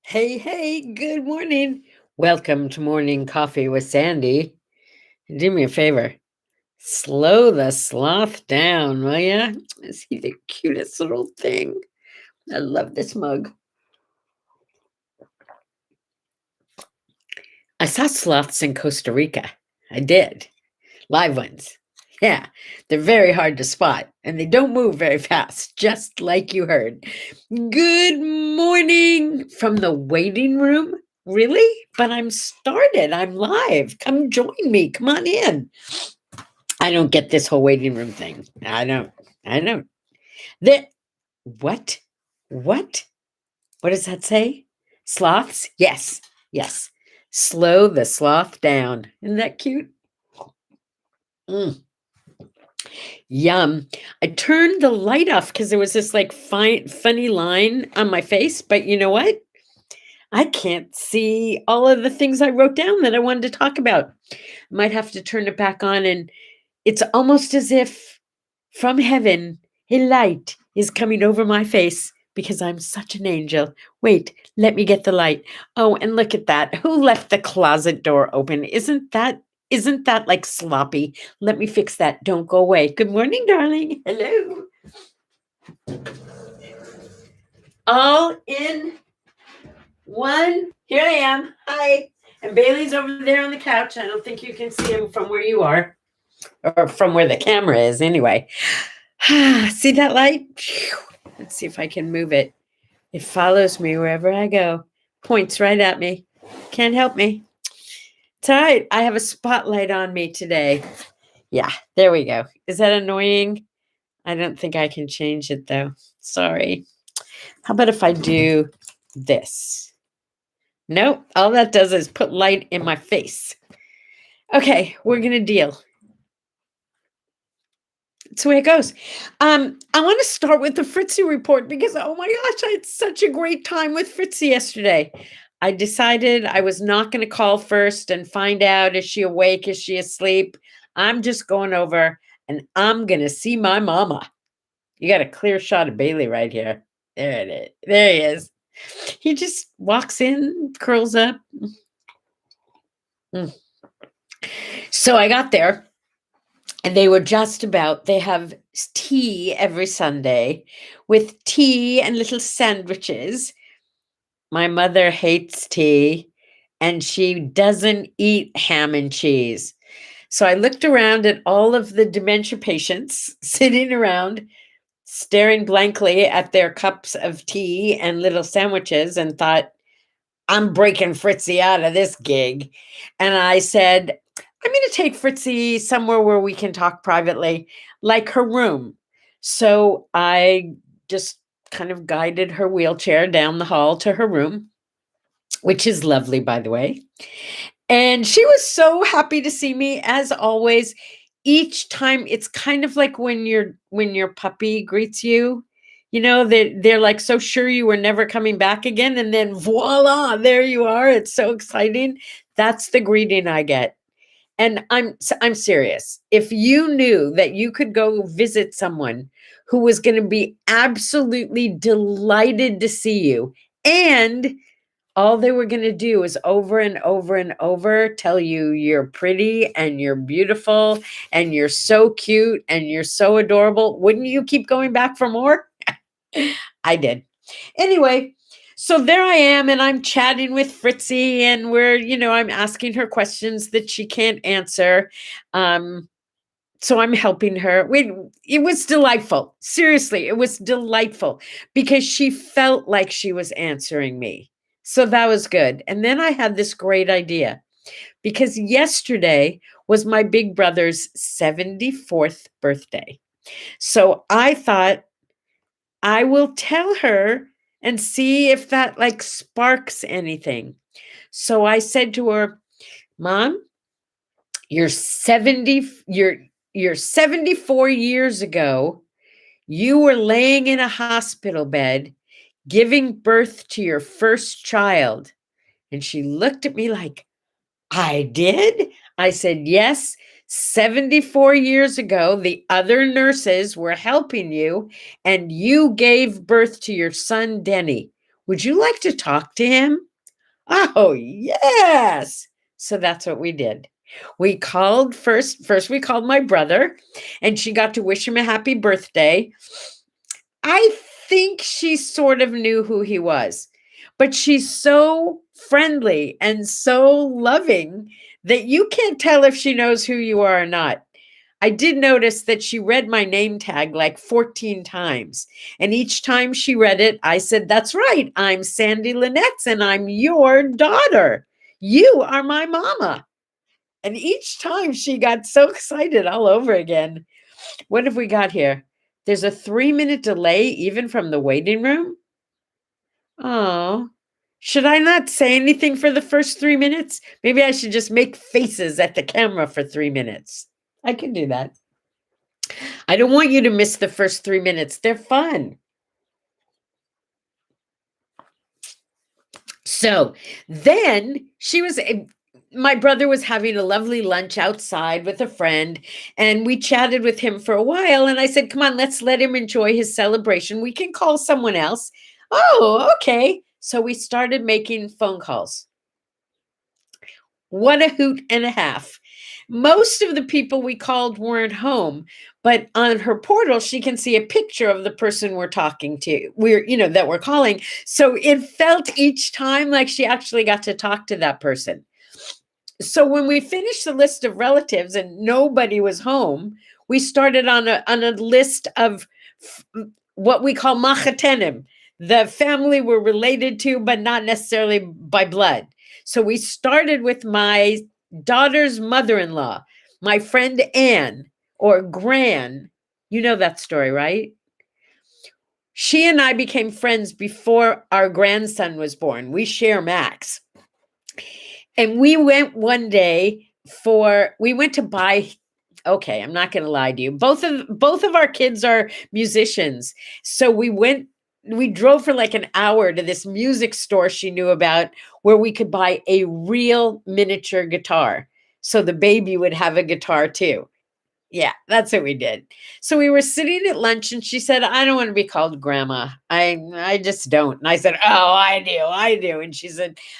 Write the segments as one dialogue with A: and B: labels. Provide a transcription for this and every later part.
A: Hey, hey, good morning. Welcome to Morning Coffee with Sandy. Do me a favor. Slow the sloth down, will ya? Is he the cutest little thing? I love this mug. I saw sloths in Costa Rica. I did. Live ones. Yeah, they're very hard to spot and they don't move very fast, just like you heard. Good morning from the waiting room. Really? But I'm started. I'm live. Come join me. Come on in. I don't get this whole waiting room thing. I don't. I don't. That what? What? What does that say? Sloths? Yes. Yes. Slow the sloth down. Isn't that cute? Mm. Yum. I turned the light off because there was this like funny line on my face, but you know what? I can't see all of the things I wrote down that I wanted to talk about. Might have to turn it back on, and it's almost as if from heaven a light is coming over my face because I'm such an angel. Wait, let me get the light. Oh, and look at that. Who left the closet door open? Isn't that like sloppy? Let me fix that. Don't go away. Good morning, darling. Hello. All in one. Here I am. Hi. And Bailey's over there on the couch. I don't think you can see him from where you are, or from where the camera is, anyway. See that light? Let's see if I can move it. It follows me wherever I go, points right at me. Can't help me. It's all right. I have a spotlight on me today. Yeah, there we go. Is that annoying? I don't think I can change it though. Sorry. How about if I do this? Nope. All that does is put light in my face. Okay, we're going to deal. That's the way it goes. I want to start with the Fritzy report because, oh my gosh, I had such a great time with Fritzy yesterday. I decided I was not going to call first and find out, is she awake? Is she asleep? I'm just going over and I'm going to see my mama. You got a clear shot of Bailey right here. There it is. There he is. He just walks in, curls up. Mm. So I got there. And they were just about, they have tea every Sunday with tea and little sandwiches. My mother hates tea and she doesn't eat ham and cheese. So I looked around at all of the dementia patients sitting around, staring blankly at their cups of tea and little sandwiches, and thought, I'm breaking Fritzy out of this gig. And I said, I'm going to take Fritzy somewhere where we can talk privately, like her room. So I just kind of guided her wheelchair down the hall to her room, which is lovely, by the way. And she was so happy to see me, as always. Each time, it's kind of like when your puppy greets you. You know, they're like so sure you were never coming back again, and then voila, there you are. It's so exciting. That's the greeting I get. And I'm serious. If you knew that you could go visit someone who was going to be absolutely delighted to see you, and all they were going to do is over and over and over tell you you're pretty and you're beautiful and you're so cute and you're so adorable, wouldn't you keep going back for more? I did. Anyway, so there I am, and I'm chatting with Fritzy, and I'm asking her questions that she can't answer. So I'm helping her. It was delightful. Seriously, it was delightful because she felt like she was answering me. So that was good. And then I had this great idea because yesterday was my big brother's 74th birthday. So I thought I will tell her and see if that like sparks anything. So I said to her, Mom, you're 74 years ago, you were laying in a hospital bed giving birth to your first child. And she looked at me like, I did? I said, yes. 74 years ago, the other nurses were helping you, and you gave birth to your son, Denny. Would you like to talk to him? Oh, yes. So that's what we did. We called first we called my brother, and she got to wish him a happy birthday. I think she sort of knew who he was, but she's so friendly and so loving that you can't tell if she knows who you are or not. I did notice that she read my name tag like 14 times. And each time she read it, I said, "That's right. I'm Sandy Lynette's and I'm your daughter. You are my mama." And each time she got so excited all over again. What have we got here? There's a 3-minute delay even from the waiting room. Oh, should I not say anything for the first 3 minutes? Maybe I should just make faces at the camera for 3 minutes. I can do that. I don't want you to miss the first 3 minutes. They're fun. So then my brother was having a lovely lunch outside with a friend, and we chatted with him for a while. And I said, "Come on, let's let him enjoy his celebration. We can call someone else." Oh, okay. So we started making phone calls. What a hoot and a half. Most of the people we called weren't home, but on her portal, she can see a picture of the person we're talking to. That we're calling. So it felt each time like she actually got to talk to that person. So when we finished the list of relatives and nobody was home, we started on a list of what we call machatenim, the family we're related to, but not necessarily by blood. So we started with my daughter's mother-in-law, my friend Anne, or Gran. You know that story, right? She and I became friends before our grandson was born. We share Max. And we went one day we went to buy. Okay, I'm not going to lie to you. Both of our kids are musicians. So we drove for like an hour to this music store she knew about where we could buy a real miniature guitar. So the baby would have a guitar too. Yeah, that's what we did. So we were sitting at lunch and she said, "I don't want to be called grandma. I just don't." And I said, "Oh, I do." And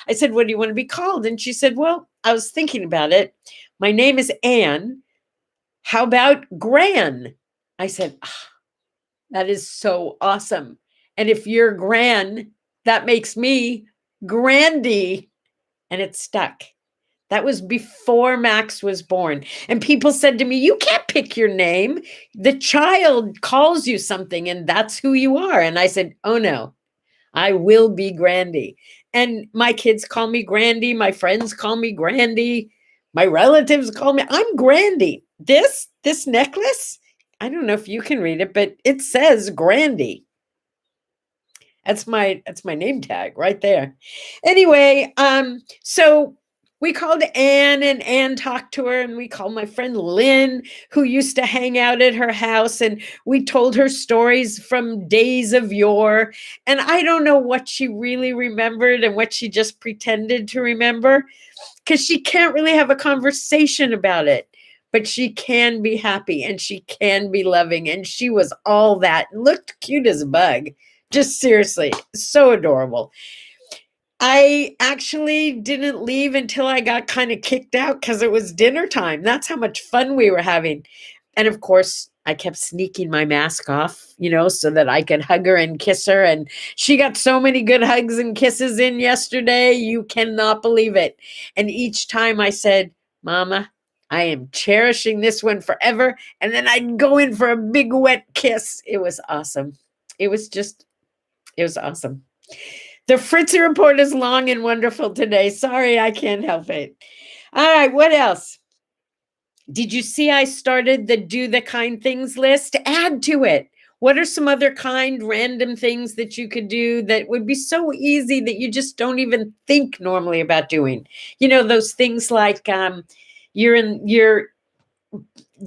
A: I said, "What do you want to be called?" And she said, "Well, I was thinking about it. My name is Anne. How about Gran?" I said, "That is so awesome. And if you're Gran, that makes me Grandy." And it stuck. That was before Max was born. And people said to me, "You can't pick your name. The child calls you something and that's who you are." And I said, "Oh no, I will be Grandy." And my kids call me Grandy. My friends call me Grandy. My relatives call me, I'm Grandy. This necklace, I don't know if you can read it, but it says Grandy. That's my name tag right there. Anyway, so we called Anne and Anne talked to her, and we called my friend Lynn, who used to hang out at her house, and we told her stories from days of yore. And I don't know what she really remembered and what she just pretended to remember, because she can't really have a conversation about it. But she can be happy and she can be loving. And she was all that, looked cute as a bug. Just seriously, so adorable. I actually didn't leave until I got kind of kicked out because it was dinner time. That's how much fun we were having. And of course, I kept sneaking my mask off, so that I could hug her and kiss her. And she got so many good hugs and kisses in yesterday. You cannot believe it. And each time I said, "Mama, I am cherishing this one forever." And then I'd go in for a big wet kiss. It was awesome. It was awesome. The Fritzy report is long and wonderful today. Sorry, I can't help it. All right, what else? Did you see I started the do the kind things list? Add to it. What are some other kind random things that you could do that would be so easy that you just don't even think normally about doing? Those things like you're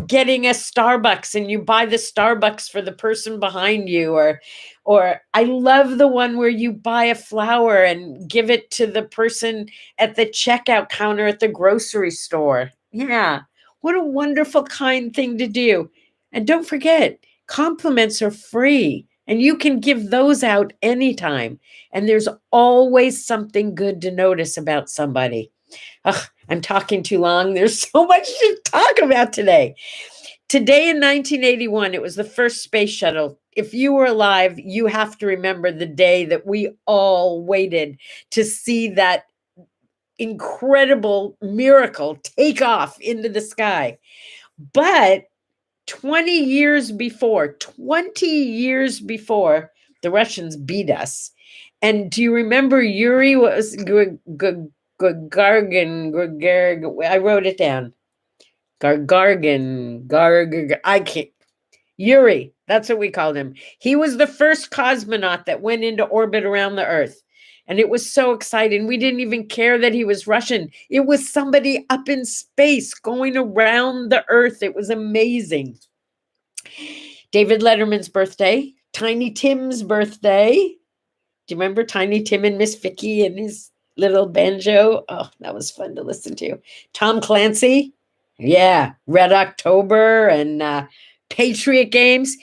A: getting a Starbucks and you buy the Starbucks for the person behind you, or I love the one where you buy a flower and give it to the person at the checkout counter at the grocery store. Yeah. What a wonderful kind thing to do. And don't forget, compliments are free And you can give those out anytime. And there's always something good to notice about somebody. Ugh, I'm talking too long. There's so much to talk about today. Today in 1981, it was the first space shuttle. If you were alive, you have to remember the day that we all waited to see that incredible miracle take off into the sky. But 20 years before, the Russians beat us. And do you remember Yuri was Gagarin? I wrote it down. I can't. Yuri, that's what we called him. He was the first cosmonaut that went into orbit around the Earth. And it was so exciting. We didn't even care that he was Russian. It was somebody up in space going around the Earth. It was amazing. David Letterman's birthday, Tiny Tim's birthday. Do you remember Tiny Tim and Miss Vicky and his little banjo? Oh, that was fun to listen to. Tom Clancy. Yeah, Red October and Patriot Games.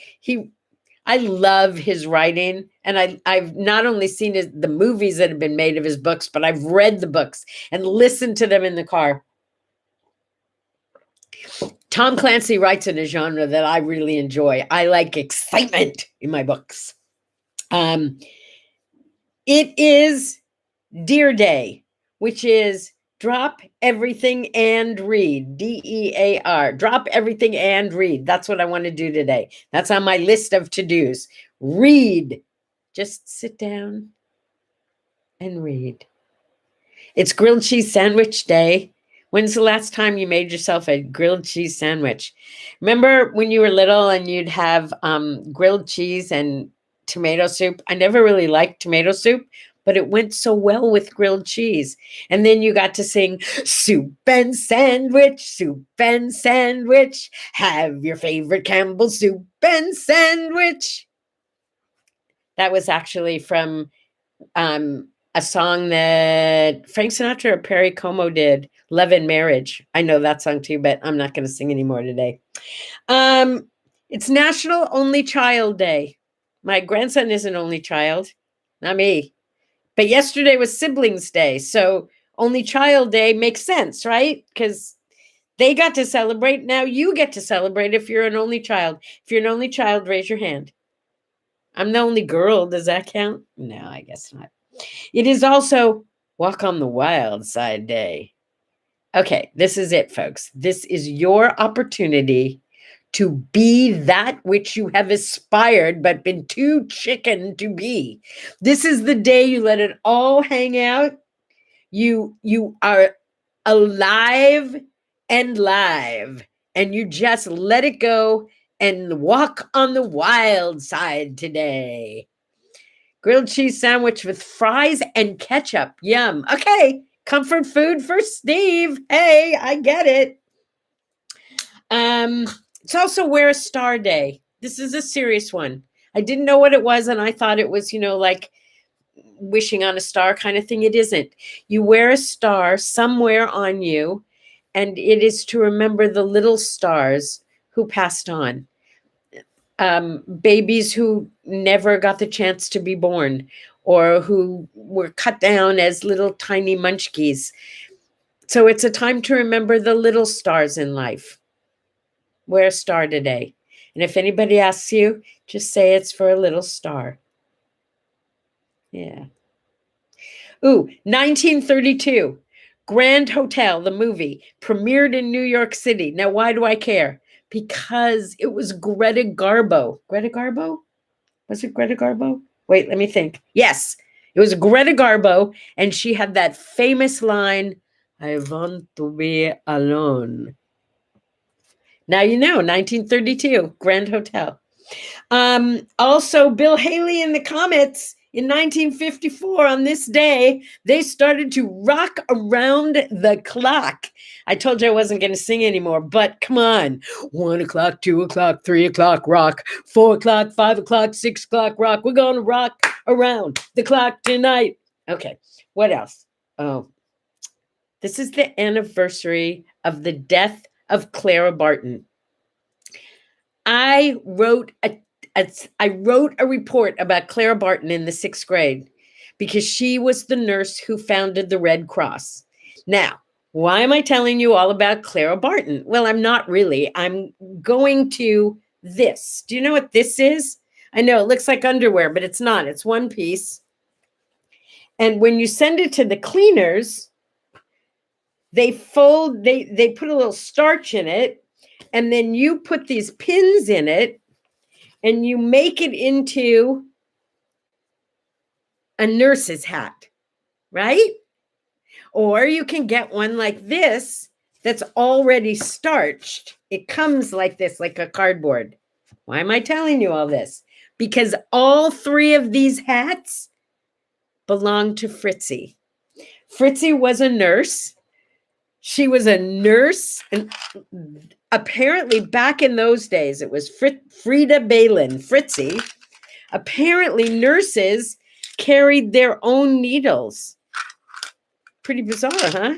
A: I love his writing, and I've not only seen the movies that have been made of his books, but I've read the books and listened to them in the car. Tom Clancy writes in a genre that I really enjoy. I like excitement in my books. It is Dear Day, which is drop everything and read. DEAR. Drop everything and read. That's what I want to do today. That's on my list of to-dos. Read. Just sit down and read. It's grilled cheese sandwich day. When's the last time you made yourself a grilled cheese sandwich? Remember when you were little and you'd have grilled cheese and tomato soup? I never really liked tomato soup, but it went so well with grilled cheese. And then you got to sing soup and sandwich, have your favorite Campbell soup and sandwich. That was actually from a song that Frank Sinatra or Perry Como did, Love and Marriage. I know that song too, but I'm not going to sing anymore today. It's National Only Child Day. My grandson is an only child, not me. But yesterday was Siblings Day, so Only Child Day makes sense, right? Because they got to celebrate. Now you get to celebrate if you're an only child. If you're an only child, raise your hand. I'm the only girl. Does that count? No, I guess not. It is also Walk on the Wild Side Day. Okay, this is it, folks. This is your opportunity to be that which you have aspired but been too chicken to be. This is the day you let it all hang out. You are alive and live, and you just let it go and walk on the wild side today. Grilled cheese sandwich with fries and ketchup. Yum. Okay, comfort food for Steve. Hey, I get it. It's also Wear a Star Day. This is a serious one. I didn't know what it was, and I thought it was, like wishing on a star kind of thing. It isn't. You wear a star somewhere on you, and it is to remember the little stars who passed on. Babies who never got the chance to be born, or who were cut down as little tiny munchkies. So it's a time to remember the little stars in life. Wear a star today. And if anybody asks you, just say it's for a little star. Yeah. Ooh, 1932. Grand Hotel, the movie, premiered in New York City. Now, why do I care? Because it was Greta Garbo. Greta Garbo? Was it Greta Garbo? Wait, let me think. Yes, it was Greta Garbo, and she had that famous line, I want to be alone. Now you know, 1932, Grand Hotel. Also, Bill Haley and the Comets in 1954, on this day, they started to rock around the clock. I told you I wasn't going to sing anymore, but come on. 1 o'clock, 2 o'clock, 3 o'clock, rock. 4 o'clock, 5 o'clock, 6 o'clock, rock. We're going to rock around the clock tonight. Okay, what else? Oh, this is the anniversary of the death of Clara Barton. I wrote a I wrote a report about Clara Barton in the 6th grade because she was the nurse who founded the Red Cross. Now, why am I telling you all about Clara Barton? Well, I'm not really. I'm going to this. Do you know what this is? I know it looks like underwear, but it's not. It's one piece. And when you send it to the cleaners, they put a little starch in it, and then you put these pins in it, and you make it into a nurse's hat, right? Or you can get one like this that's already starched. It comes like this, like a cardboard. Why am I telling you all this? Because all 3 of these hats belong to Fritzy. Fritzy was a nurse. She was a nurse, and apparently back in those days, it was Frida Balin, Fritzy. Apparently nurses carried their own needles. Pretty bizarre, huh?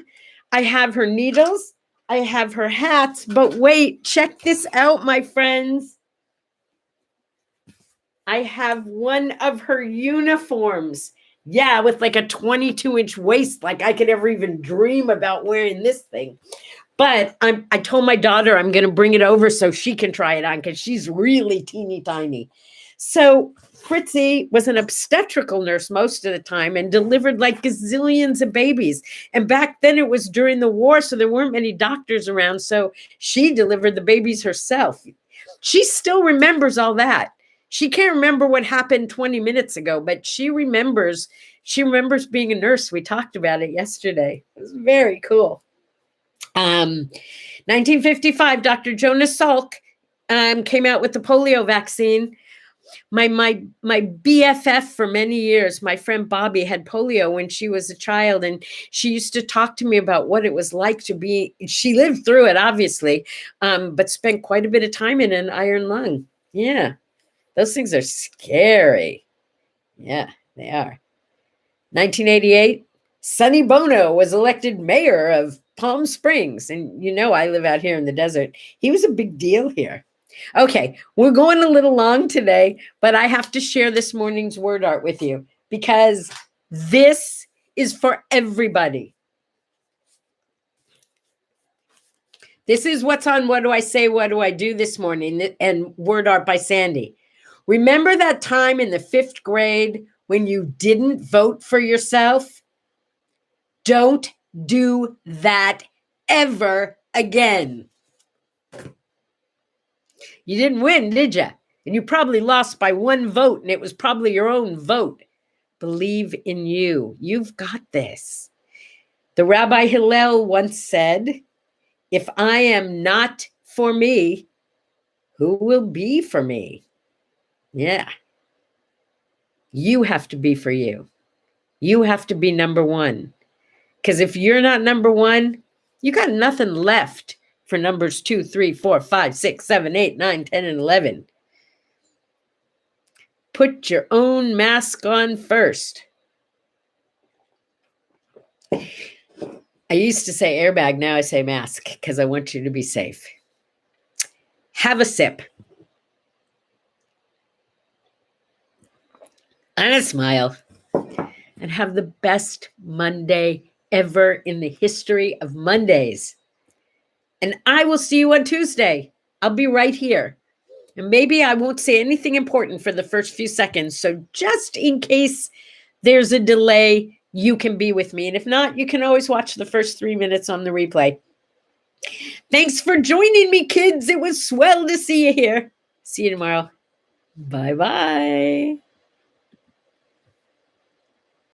A: I have her needles, I have her hats, but wait, check this out, my friends. I have one of her uniforms. Yeah, with like a 22-inch waist, like I could ever even dream about wearing this thing. But I told my daughter I'm going to bring it over so she can try it on because she's really teeny tiny. So Fritzy was an obstetrical nurse most of the time and delivered like gazillions of babies. And back then it was during the war, so there weren't many doctors around. So she delivered the babies herself. She still remembers all that. She can't remember what happened 20 minutes ago, but she remembers being a nurse. We talked about it yesterday. It was very cool. 1955, Dr. Jonas Salk came out with the polio vaccine. My BFF for many years, my friend Bobby, had polio when she was a child, and she used to talk to me about what it was like to be, she lived through it, obviously, but spent quite a bit of time in an iron lung. Yeah, those things are scary. Yeah, they are. 1988, Sonny Bono was elected mayor of Palm Springs. And you know, I live out here in the desert. He was a big deal here. Okay, we're going a little long today, but I have to share this morning's word art with you because this is for everybody. This is what's on What Do I Say, What Do I Do this morning, and word art by Sandye. Remember that time in the 5th grade when you didn't vote for yourself? Don't do that ever again. You didn't win, did you? And you probably lost by 1 vote, and it was probably your own vote. Believe in you. You've got this. The Rabbi Hillel once said, if I am not for me, who will be for me? Yeah. You have to be for you. You have to be number 1. Because if you're not number 1, you got nothing left for numbers 2, 3, 4, 5, 6, 7, 8, 9, 10, and 11. Put your own mask on first. I used to say airbag, now I say mask because I want you to be safe. Have a sip. And a smile. And have the best Monday ever in the history of Mondays. And I will see you on Tuesday. I'll be right here. And maybe I won't say anything important for the first few seconds. So just in case there's a delay, you can be with me. And if not, you can always watch the first 3 minutes on the replay. Thanks for joining me, kids. It was swell to see you here. See you tomorrow. Bye-bye.